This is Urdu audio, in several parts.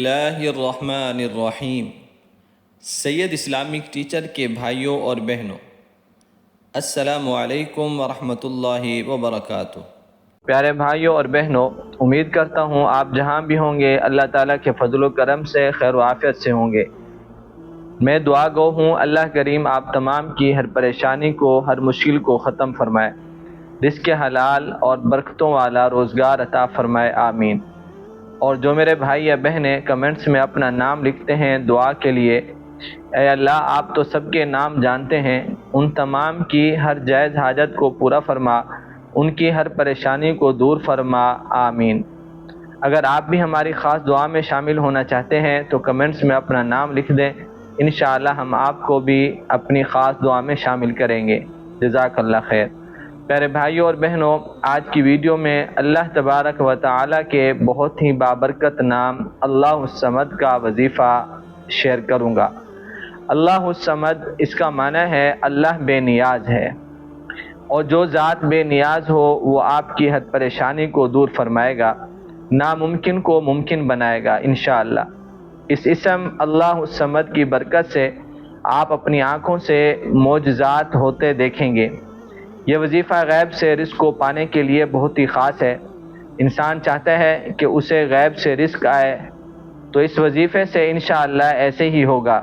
اللہ الرحمن الرحیم۔ سید اسلامک ٹیچر کے بھائیوں اور بہنوں، السلام علیکم ورحمۃ اللہ وبرکاتہ۔ پیارے بھائیوں اور بہنوں، امید کرتا ہوں آپ جہاں بھی ہوں گے اللہ تعالیٰ کے فضل و کرم سے خیر و عافیت سے ہوں گے۔ میں دعا گو ہوں اللہ کریم آپ تمام کی ہر پریشانی کو، ہر مشکل کو ختم فرمائے، رزق حلال اور برکتوں والا روزگار عطا فرمائے، آمین۔ اور جو میرے بھائی یا بہنیں کمنٹس میں اپنا نام لکھتے ہیں دعا کے لیے، اے اللہ آپ تو سب کے نام جانتے ہیں، ان تمام کی ہر جائز حاجت کو پورا فرما، ان کی ہر پریشانی کو دور فرما، آمین۔ اگر آپ بھی ہماری خاص دعا میں شامل ہونا چاہتے ہیں تو کمنٹس میں اپنا نام لکھ دیں، انشاءاللہ ہم آپ کو بھی اپنی خاص دعا میں شامل کریں گے۔ جزاک اللہ خیر۔ پیارے بھائیوں اور بہنوں، آج کی ویڈیو میں اللہ تبارک و تعالیٰ کے بہت ہی بابرکت نام اللہ الصمد کا وظیفہ شیئر کروں گا۔ اللہ الصمد، اس کا معنی ہے اللہ بے نیاز ہے، اور جو ذات بے نیاز ہو وہ آپ کی ہر پریشانی کو دور فرمائے گا، ناممکن کو ممکن بنائے گا انشاءاللہ۔ اس اسم اللہ الصمد کی برکت سے آپ اپنی آنکھوں سے معجزات ہوتے دیکھیں گے۔ یہ وظیفہ غیب سے رزق کو پانے کے لیے بہت ہی خاص ہے۔ انسان چاہتا ہے کہ اسے غیب سے رزق آئے، تو اس وظیفے سے انشاءاللہ ایسے ہی ہوگا۔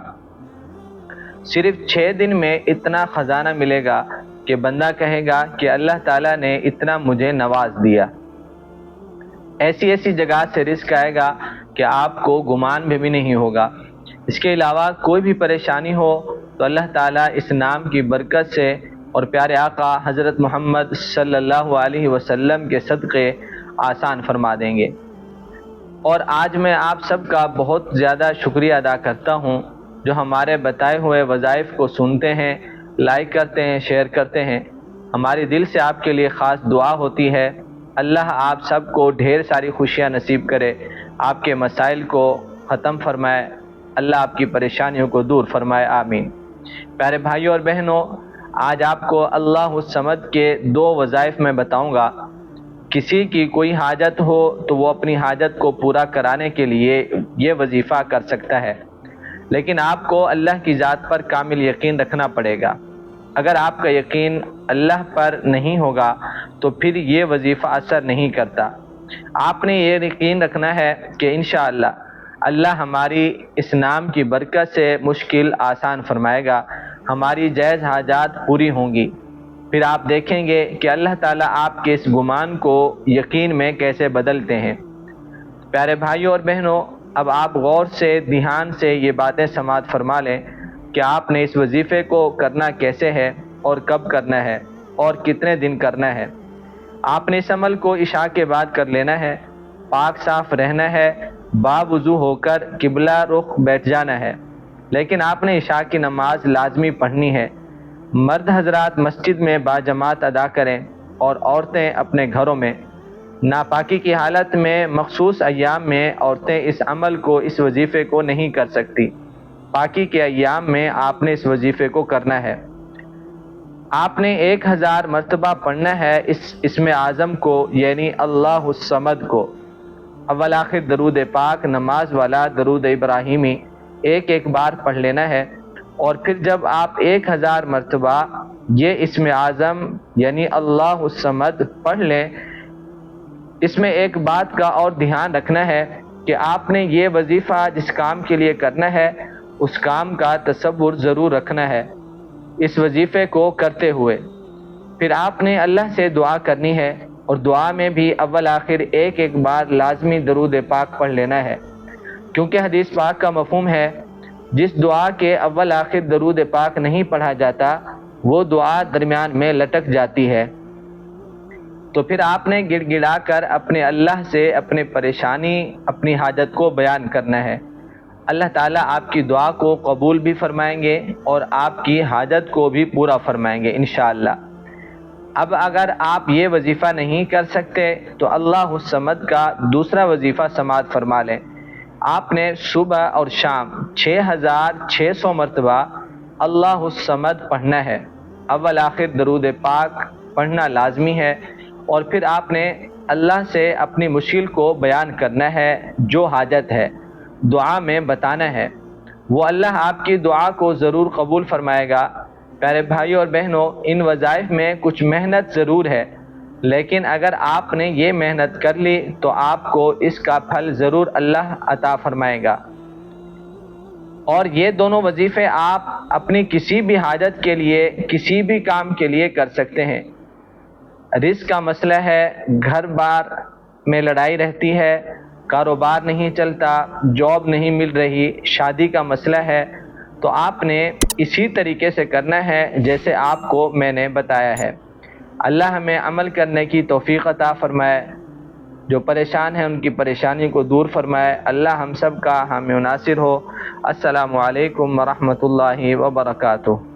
صرف 6 دن میں اتنا خزانہ ملے گا کہ بندہ کہے گا کہ اللہ تعالیٰ نے اتنا مجھے نواز دیا۔ ایسی ایسی جگہ سے رزق آئے گا کہ آپ کو گمان بھی نہیں ہوگا۔ اس کے علاوہ کوئی بھی پریشانی ہو تو اللہ تعالیٰ اس نام کی برکت سے اور پیارے آقا حضرت محمد صلی اللہ علیہ وسلم کے صدقے آسان فرما دیں گے۔ اور آج میں آپ سب کا بہت زیادہ شکریہ ادا کرتا ہوں جو ہمارے بتائے ہوئے وظائف کو سنتے ہیں، لائک کرتے ہیں، شیئر کرتے ہیں۔ ہماری دل سے آپ کے لیے خاص دعا ہوتی ہے، اللہ آپ سب کو ڈھیر ساری خوشیاں نصیب کرے، آپ کے مسائل کو ختم فرمائے، اللہ آپ کی پریشانیوں کو دور فرمائے، آمین۔ پیارے بھائیوں اور بہنوں، آج آپ کو اللہ الصمد کے 2 وظائف میں بتاؤں گا۔ کسی کی کوئی حاجت ہو تو وہ اپنی حاجت کو پورا کرانے کے لیے یہ وظیفہ کر سکتا ہے، لیکن آپ کو اللہ کی ذات پر کامل یقین رکھنا پڑے گا۔ اگر آپ کا یقین اللہ پر نہیں ہوگا تو پھر یہ وظیفہ اثر نہیں کرتا۔ آپ نے یہ یقین رکھنا ہے کہ انشاءاللہ اللہ ہماری اس نام کی برکت سے مشکل آسان فرمائے گا، ہماری جائز حاجات پوری ہوں گی۔ پھر آپ دیکھیں گے کہ اللہ تعالیٰ آپ کے اس گمان کو یقین میں کیسے بدلتے ہیں۔ پیارے بھائیوں اور بہنوں، اب آپ غور سے، دھیان سے یہ باتیں سماعت فرما لیں کہ آپ نے اس وظیفے کو کرنا کیسے ہے اور کب کرنا ہے اور کتنے دن کرنا ہے۔ آپ نے اس عمل کو عشاء کے بعد کر لینا ہے، پاک صاف رہنا ہے، باوضو ہو کر قبلہ رخ بیٹھ جانا ہے، لیکن آپ نے عشاء کی نماز لازمی پڑھنی ہے۔ مرد حضرات مسجد میں باجماعت ادا کریں اور عورتیں اپنے گھروں میں۔ ناپاکی کی حالت میں مخصوص ایام میں عورتیں اس عمل کو، اس وظیفے کو نہیں کر سکتی۔ پاکی کے ایام میں آپ نے اس وظیفے کو کرنا ہے۔ آپ نے 1000 مرتبہ پڑھنا ہے اس اسم اعظم کو، یعنی اللہ الصمد کو۔ اول آخر درود پاک، نماز والا درود ابراہیمی ایک بار پڑھ لینا ہے، اور پھر جب آپ 1000 مرتبہ یہ اسم اعظم یعنی اللہ الصمد پڑھ لیں، اس میں ایک بات کا اور دھیان رکھنا ہے کہ آپ نے یہ وظیفہ جس کام کے لیے کرنا ہے اس کام کا تصور ضرور رکھنا ہے اس وظیفے کو کرتے ہوئے۔ پھر آپ نے اللہ سے دعا کرنی ہے، اور دعا میں بھی اول آخر ایک بار لازمی درود پاک پڑھ لینا ہے، کیونکہ حدیث پاک کا مفہوم ہے جس دعا کے اول آخر درود پاک نہیں پڑھا جاتا وہ دعا درمیان میں لٹک جاتی ہے۔ تو پھر آپ نے گڑ گڑا کر اپنے اللہ سے اپنی پریشانی، اپنی حاجت کو بیان کرنا ہے۔ اللہ تعالیٰ آپ کی دعا کو قبول بھی فرمائیں گے اور آپ کی حاجت کو بھی پورا فرمائیں گے انشاءاللہ۔ اب اگر آپ یہ وظیفہ نہیں کر سکتے تو اللہ الصمد کا دوسرا وظیفہ سماعت فرما لیں۔ آپ نے صبح اور شام 6600 مرتبہ اللہ الصمد پڑھنا ہے، اول آخر درود پاک پڑھنا لازمی ہے، اور پھر آپ نے اللہ سے اپنی مشکل کو بیان کرنا ہے، جو حاجت ہے دعا میں بتانا ہے، وہ اللہ آپ کی دعا کو ضرور قبول فرمائے گا۔ پیارے بھائیوں اور بہنوں، ان وظائف میں کچھ محنت ضرور ہے، لیکن اگر آپ نے یہ محنت کر لی تو آپ کو اس کا پھل ضرور اللہ عطا فرمائے گا۔ اور یہ دونوں وظیفے آپ اپنی کسی بھی حاجت کے لیے، کسی بھی کام کے لیے کر سکتے ہیں۔ رزق کا مسئلہ ہے، گھر بار میں لڑائی رہتی ہے، کاروبار نہیں چلتا، جاب نہیں مل رہی، شادی کا مسئلہ ہے، تو آپ نے اسی طریقے سے کرنا ہے جیسے آپ کو میں نے بتایا ہے۔ اللہ ہمیں عمل کرنے کی توفیق عطا فرمائے، جو پریشان ہیں ان کی پریشانی کو دور فرمائے۔ اللہ ہم سب کا حامی و ناصر ہو۔ السلام علیکم ورحمۃ اللہ وبرکاتہ۔